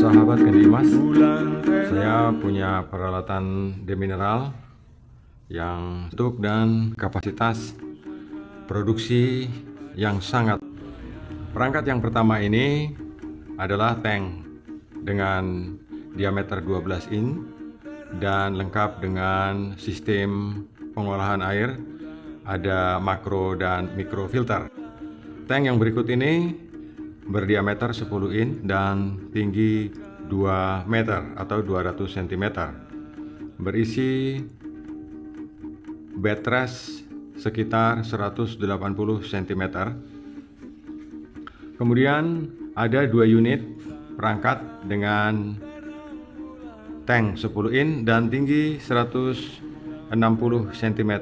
Sahabat Kendimas, saya punya peralatan demineral yang bentuk dan kapasitas produksi yang sangat. Perangkat yang pertama ini adalah tank dengan diameter 12 in dan lengkap dengan sistem pengolahan air, ada makro dan mikro filter. Tank yang berikut ini berdiameter 10 in dan tinggi 2 meter atau 200 cm. Berisi bed rest sekitar 180 cm. Kemudian ada 2 unit perangkat dengan tank 10 in dan tinggi 160 cm.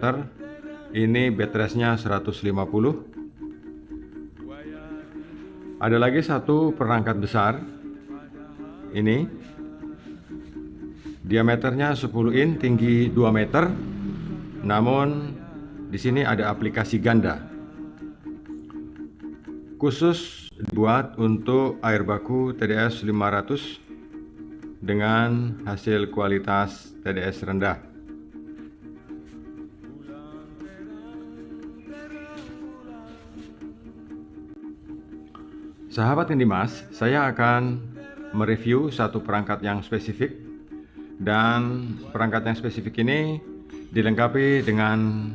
Ini bed restnya 150. Ada lagi satu perangkat besar. Ini diameternya 10 in, tinggi 2 meter. Namun di sini ada aplikasi ganda. Khusus dibuat untuk air baku TDS 500 dengan hasil kualitas TDS rendah. Sahabat Kendimas, saya akan mereview satu perangkat yang spesifik, dan perangkat yang spesifik ini dilengkapi dengan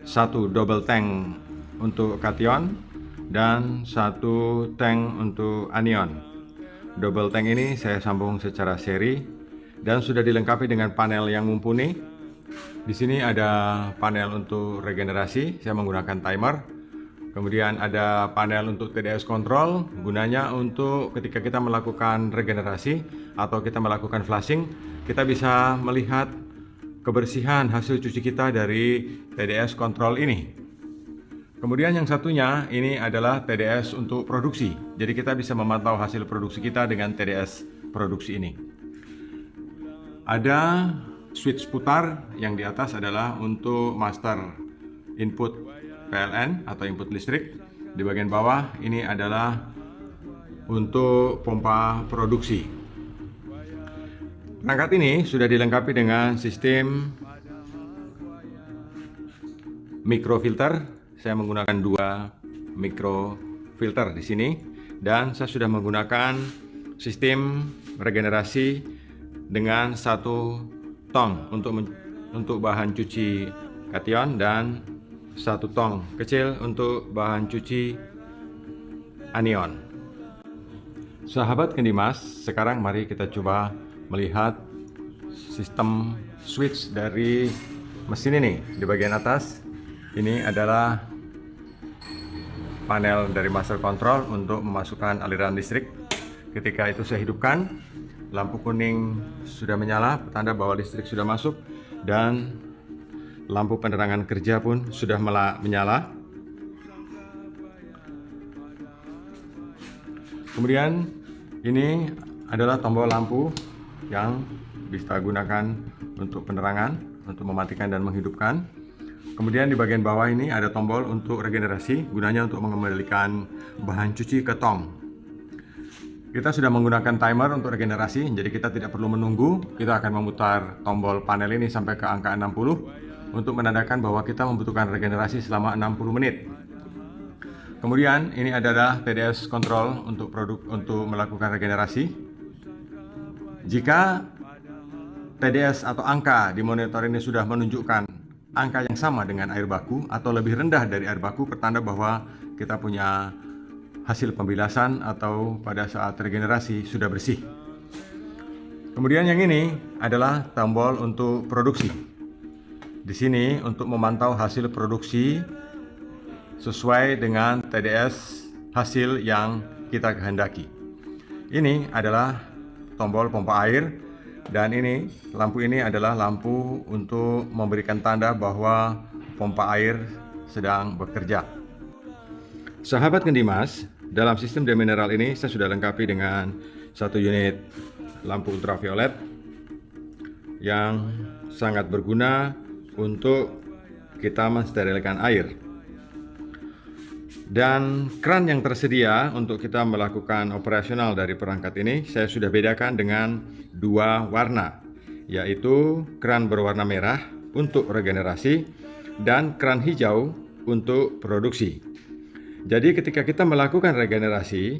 satu double tank untuk kation dan satu tank untuk anion. Double tank ini saya sambung secara seri dan sudah dilengkapi dengan panel yang mumpuni. Di sini ada panel untuk regenerasi, saya menggunakan timer. Kemudian ada panel untuk TDS control, gunanya untuk ketika kita melakukan regenerasi atau kita melakukan flushing, kita bisa melihat kebersihan hasil cuci kita dari TDS control ini. Kemudian yang satunya ini adalah TDS untuk produksi, jadi kita bisa memantau hasil produksi kita dengan TDS produksi ini. Ada switch putar, yang di atas adalah untuk master input PLN atau input listrik. Di bagian bawah ini adalah untuk pompa produksi. Perangkat ini sudah dilengkapi dengan sistem mikrofilter. Saya menggunakan 2 mikrofilter di sini, dan saya sudah menggunakan sistem regenerasi dengan 1 tong untuk bahan cuci kation dan 1 tong kecil untuk bahan cuci anion. Sahabat Kendimas, sekarang mari kita coba melihat sistem switch dari mesin ini. Di bagian atas ini adalah panel dari master control untuk memasukkan aliran listrik. Ketika itu saya hidupkan, lampu kuning sudah menyala, petanda bahwa listrik sudah masuk, dan lampu penerangan kerja pun sudah menyala. Kemudian ini adalah tombol lampu yang bisa gunakan untuk penerangan, untuk mematikan dan menghidupkan. Kemudian di bagian bawah ini ada tombol untuk regenerasi, gunanya untuk mengembalikan bahan cuci ke tong. Kita sudah menggunakan timer untuk regenerasi, jadi kita tidak perlu menunggu. Kita akan memutar tombol panel ini sampai ke angka 60 untuk menandakan bahwa kita membutuhkan regenerasi selama 60 menit. Kemudian ini adalah TDS control untuk melakukan regenerasi. Jika TDS atau angka di monitor ini sudah menunjukkan angka yang sama dengan air baku atau lebih rendah dari air baku, pertanda bahwa kita punya hasil pembilasan atau pada saat regenerasi sudah bersih. Kemudian yang ini adalah tombol untuk produksi. Di sini untuk memantau hasil produksi sesuai dengan TDS hasil yang kita kehendaki. Ini adalah tombol pompa air, dan ini lampu ini adalah lampu untuk memberikan tanda bahwa pompa air sedang bekerja. Sahabat Kendimas, dalam sistem demineral ini saya sudah lengkapi dengan 1 unit lampu ultraviolet yang sangat berguna untuk kita mensterilkan air. Dan keran yang tersedia untuk kita melakukan operasional dari perangkat ini saya sudah bedakan dengan dua warna, yaitu keran berwarna merah untuk regenerasi dan keran hijau untuk produksi. Jadi ketika kita melakukan regenerasi,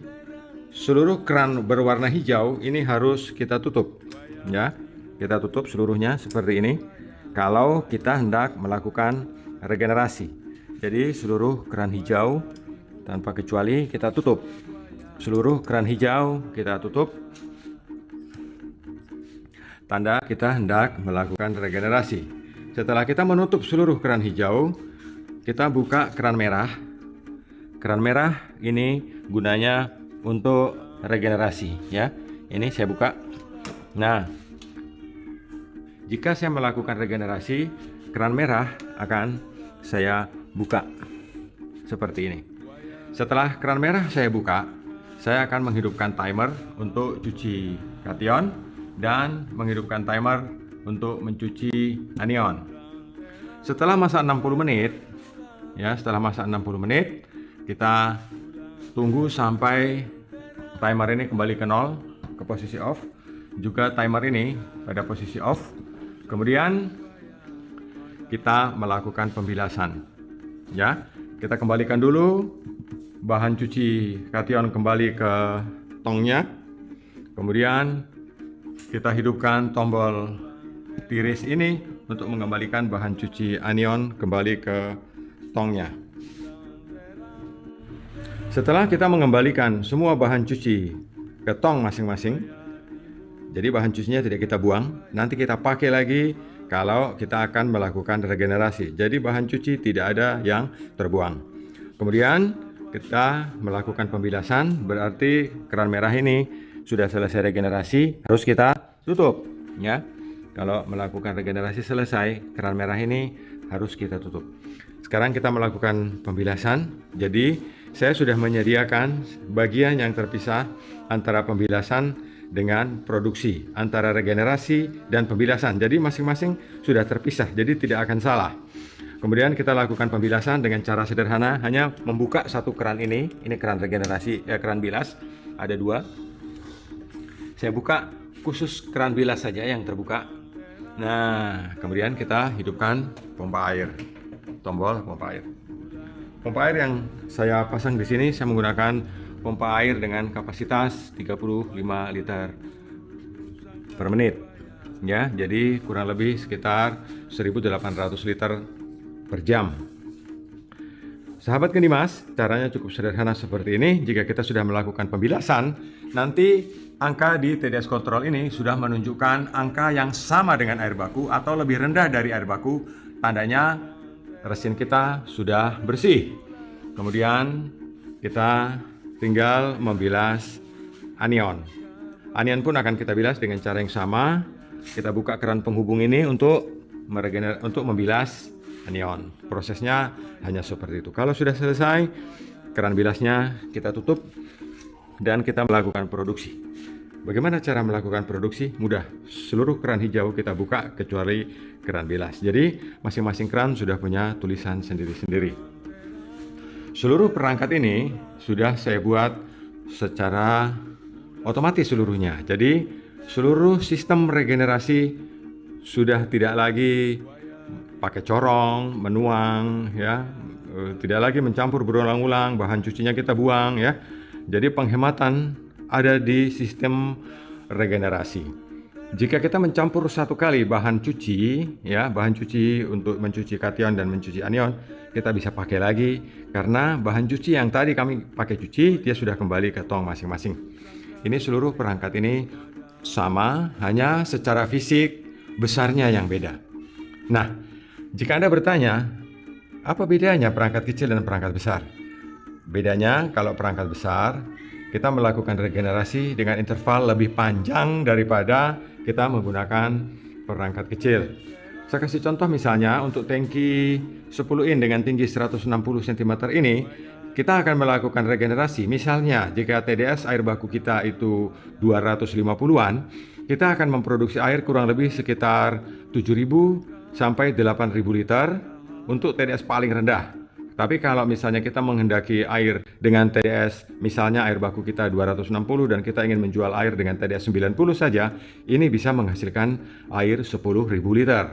seluruh keran berwarna hijau ini harus kita tutup, ya. Kita tutup seluruhnya seperti ini kalau kita hendak melakukan regenerasi. Jadi seluruh keran hijau tanpa kecuali kita tutup. Seluruh keran hijau kita tutup. Tanda kita hendak melakukan regenerasi. Setelah kita menutup seluruh keran hijau, kita buka keran merah. Keran merah ini gunanya untuk regenerasi, ya. Ini saya buka. Nah, jika saya melakukan regenerasi, keran merah akan saya buka seperti ini. Setelah keran merah saya buka, saya akan menghidupkan timer untuk cuci kation dan menghidupkan timer untuk mencuci anion. Setelah masa 60 menit, ya, setelah masa 60 menit, kita tunggu sampai timer ini kembali ke 0, ke posisi off. Juga timer ini pada posisi off. Kemudian kita melakukan pembilasan. Ya, kita kembalikan dulu bahan cuci kation kembali ke tongnya. Kemudian kita hidupkan tombol tiris ini untuk mengembalikan bahan cuci anion kembali ke tongnya. Setelah kita mengembalikan semua bahan cuci ke tong masing-masing, jadi bahan cucinya tidak kita buang, nanti kita pakai lagi kalau kita akan melakukan regenerasi. Jadi bahan cuci tidak ada yang terbuang. Kemudian kita melakukan pembilasan, berarti keran merah ini sudah selesai regenerasi, harus kita tutup, ya. Kalau melakukan regenerasi selesai, keran merah ini harus kita tutup. Sekarang kita melakukan pembilasan. Jadi saya sudah menyediakan bagian yang terpisah antara pembilasan dengan produksi, antara regenerasi dan pembilasan. Jadi masing-masing sudah terpisah, jadi tidak akan salah. Kemudian kita lakukan pembilasan dengan cara sederhana, hanya membuka satu keran ini keran regenerasi, keran bilas, ada dua. Saya buka khusus keran bilas saja yang terbuka. Nah, kemudian kita hidupkan pompa air, tombol pompa air. Pompa air yang saya pasang di sini, saya menggunakan pompa air dengan kapasitas 35 liter per menit, ya. Jadi kurang lebih sekitar 1.800 liter per jam. Sahabat Kendimas, caranya cukup sederhana seperti ini. Jika kita sudah melakukan pembilasan, nanti angka di TDS Control ini sudah menunjukkan angka yang sama dengan air baku atau lebih rendah dari air baku. Tandanya resin kita sudah bersih. Kemudian kita tinggal membilas anion. Anion pun akan kita bilas dengan cara yang sama. Kita buka keran penghubung ini untuk membilas anion. Prosesnya hanya seperti itu. Kalau sudah selesai, keran bilasnya kita tutup dan kita melakukan produksi. Bagaimana cara melakukan produksi? Mudah. Seluruh keran hijau kita buka kecuali keran bilas. Jadi masing-masing keran sudah punya tulisan sendiri-sendiri. Seluruh perangkat ini sudah saya buat secara otomatis seluruhnya. Jadi seluruh sistem regenerasi sudah tidak lagi pakai corong, menuang, ya, tidak lagi mencampur berulang-ulang, bahan cucinya kita buang, ya. Jadi penghematan ada di sistem regenerasi. Jika kita mencampur satu kali bahan cuci, ya, bahan cuci untuk mencuci kation dan mencuci anion, kita bisa pakai lagi karena bahan cuci yang tadi kami pakai cuci, dia sudah kembali ke tong masing-masing. Ini seluruh perangkat ini sama, hanya secara fisik besarnya yang beda. Nah, jika Anda bertanya, apa bedanya perangkat kecil dan perangkat besar? Bedanya kalau perangkat besar, kita melakukan regenerasi dengan interval lebih panjang daripada kita menggunakan perangkat kecil. Saya kasih contoh misalnya untuk tangki 10 in dengan tinggi 160 cm ini, kita akan melakukan regenerasi. Misalnya jika TDS air baku kita itu 250-an, kita akan memproduksi air kurang lebih sekitar 7.000 sampai 8.000 liter untuk TDS paling rendah. Tapi kalau misalnya kita menghendaki air dengan TDS, misalnya air baku kita 260 dan kita ingin menjual air dengan TDS 90 saja, ini bisa menghasilkan air 10.000 liter.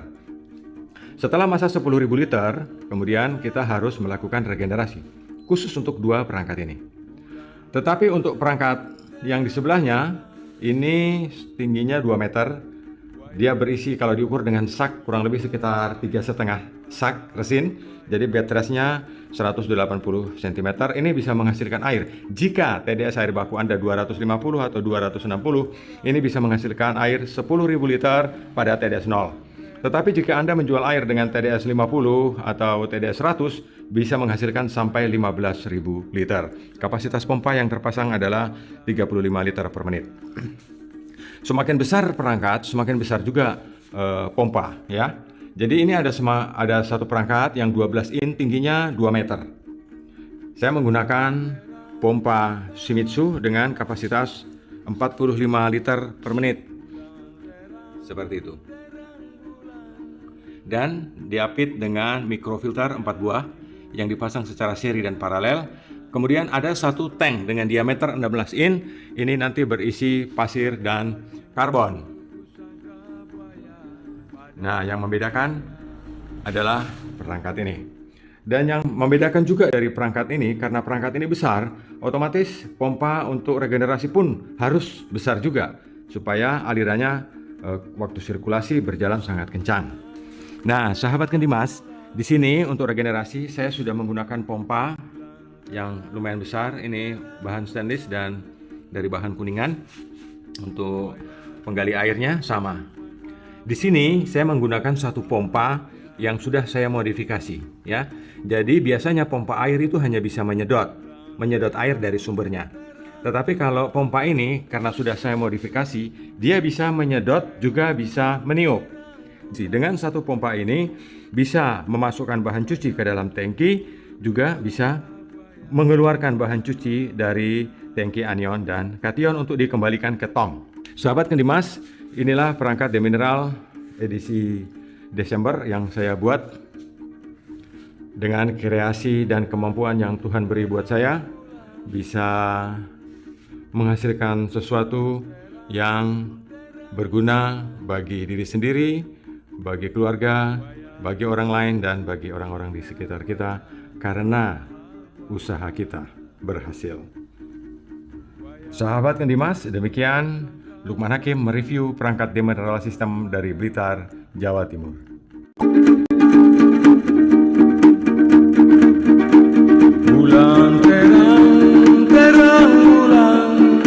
Setelah masa 10.000 liter, kemudian kita harus melakukan regenerasi, khusus untuk dua perangkat ini. Tetapi untuk perangkat yang di sebelahnya, ini tingginya 2 meter. Dia berisi, kalau diukur dengan sak, kurang lebih sekitar 3,5 sak resin. Jadi bed restnya 180 cm. Ini bisa menghasilkan air. Jika TDS air baku Anda 250 atau 260, ini bisa menghasilkan air 10.000 liter pada TDS 0. Tetapi jika Anda menjual air dengan TDS 50 atau TDS 100, bisa menghasilkan sampai 15.000 liter. Kapasitas pompa yang terpasang adalah 35 liter per menit. Semakin besar perangkat, semakin besar juga pompa, ya. Jadi ini ada satu perangkat yang 12 in, tingginya 2 meter. Saya menggunakan pompa Shimizu dengan kapasitas 45 liter per menit. Seperti itu. Dan diapit dengan mikrofilter 4 buah yang dipasang secara seri dan paralel. Kemudian ada satu tank dengan diameter 16 in. Ini nanti berisi pasir dan karbon. Nah, yang membedakan adalah perangkat ini. Dan yang membedakan juga dari perangkat ini, karena perangkat ini besar, otomatis pompa untuk regenerasi pun harus besar juga, supaya alirannya waktu sirkulasi berjalan sangat kencang. Nah, sahabat Kendimas, di sini untuk regenerasi saya sudah menggunakan pompa yang lumayan besar. Ini bahan stainless dan dari bahan kuningan. Untuk penggali airnya sama. Di sini saya menggunakan satu pompa yang sudah saya modifikasi, ya. Jadi biasanya pompa air itu hanya bisa menyedot air dari sumbernya. Tetapi kalau pompa ini karena sudah saya modifikasi, dia bisa menyedot juga bisa meniup. Dengan satu pompa ini bisa memasukkan bahan cuci ke dalam tangki, juga bisa mengeluarkan bahan cuci dari tangki anion dan kation untuk dikembalikan ke tong. Sahabat Kendimas, inilah perangkat demineral edisi Desember yang saya buat dengan kreasi dan kemampuan yang Tuhan beri buat saya, bisa menghasilkan sesuatu yang berguna bagi diri sendiri, bagi keluarga, bagi orang lain, dan bagi orang-orang di sekitar kita, karena usaha kita berhasil. Sahabat Kendimas, demikian Lukman Hakim mereview perangkat demineral system dari Blitar, Jawa Timur. Bulan